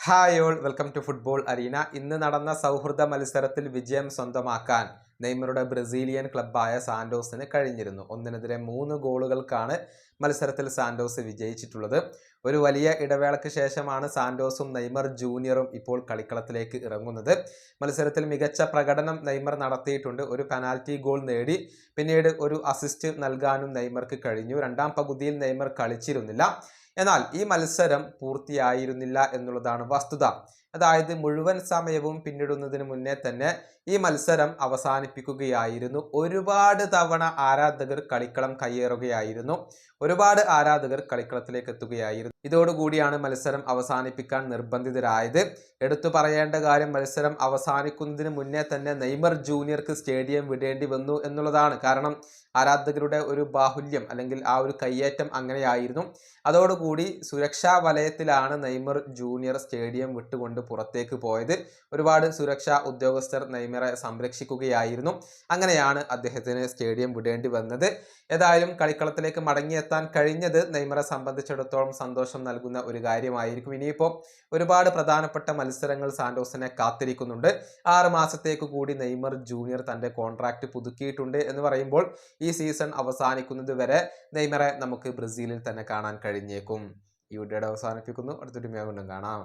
Hi all, welcome to football arena. ഇന്ന് നടന്ന സൗഹൃദ മത്സരത്തിൽ വിജയം സ്വന്തമാക്കാൻ നെയ്മറുടെ ബ്രസീലിയൻ ക്ലബ്ബായ സാന്റോസിന് കഴിഞ്ഞിരുന്നു. 1-3 ഗോളുകൾക്കാണ് മത്സരത്തിൽ സാന്റോസ് വിജയിച്ചിട്ടുള്ളത്. ഒരു വലിയ ഇടവേളയ്ക്ക് ശേഷമാണ് സാന്റോസും നെയ്മർ ജൂനിയറും ഇപ്പോൾ കളിക്കളത്തിലേക്ക് ഇറങ്ങുന്നത്. മത്സരത്തിൽ മികച്ച പ്രകടനം നെയ്മർ നടത്തിയിട്ടുണ്ട്. ഒരു പെനാൽറ്റി ഗോൾ നേടി, പിന്നീട് ഒരു അസിസ്റ്റ് നൽകാനും നെയ്മർക്ക് കഴിഞ്ഞു. രണ്ടാം പകുതിയിൽ നെയ്മർ കളിച്ചിരുന്നില്ല. എന്നാൽ ഈ മത്സരം പൂർത്തിയായിരുന്നില്ല എന്നുള്ളതാണ് വസ്തുത. അതായത് മുഴുവൻ സമയവും പിന്നിടുന്നതിന് മുന്നേ തന്നെ ഈ മത്സരം അവസാനിപ്പിക്കുകയായിരുന്നു. ഒരുപാട് തവണ ആരാധകർ കളിക്കളം കയ്യേറുകയായിരുന്നു. ഒരുപാട് ആരാധകർ കളിക്കളത്തിലേക്ക് എത്തുകയായിരുന്നു. ഇതോടുകൂടിയാണ് മത്സരം അവസാനിപ്പിക്കാൻ നിർബന്ധിതരായത്. എടുത്തു പറയേണ്ട കാര്യം, മത്സരം അവസാനിക്കുന്നതിന് മുന്നേ തന്നെ നെയ്മർ ജൂനിയർക്ക് സ്റ്റേഡിയം വിടേണ്ടി വന്നു എന്നുള്ളതാണ്. കാരണം ആരാധകരുടെ ഒരു ബാഹുല്യം അല്ലെങ്കിൽ ആ ഒരു കയ്യേറ്റം അങ്ങനെയായിരുന്നു. അതോടുകൂടി സുരക്ഷാ വലയത്തിലാണ് നെയ്മർ ജൂനിയർ സ്റ്റേഡിയം വിട്ടുകൊണ്ട് പുറത്തേക്ക് പോയത്. ഒരുപാട് സുരക്ഷാ ഉദ്യോഗസ്ഥർ നെയ്മറെ സംരക്ഷിക്കുകയായിരുന്നു. അങ്ങനെയാണ് അദ്ദേഹത്തിന് സ്റ്റേഡിയം വിടേണ്ടി വന്നത്. ഏതായാലും കളിക്കളത്തിലേക്ക് മടങ്ങിയെത്താൻ കഴിഞ്ഞത് നെയ്മറെ സംബന്ധിച്ചിടത്തോളം സന്തോഷം നൽകുന്ന ഒരു കാര്യമായിരിക്കും. ഇനിയിപ്പോൾ ഒരുപാട് പ്രധാനപ്പെട്ട മത്സരങ്ങൾ സാന്റോസിനെ കാത്തിരിക്കുന്നുണ്ട്. 6 മാസത്തേക്ക് കൂടി നെയ്മർ ജൂനിയർ തൻ്റെ കോൺട്രാക്ട് പുതുക്കിയിട്ടുണ്ട് എന്ന് പറയുമ്പോൾ ഈ സീസൺ അവസാനിക്കുന്നത് വരെ നെയ്മറെ നമുക്ക് ബ്രസീലിൽ തന്നെ കാണാൻ കഴിഞ്ഞേക്കും. ഈ വീഡിയോയുടെ അവസാനിപ്പിക്കുന്നു. അടുത്തൊരു വീണ്ടും കാണാം.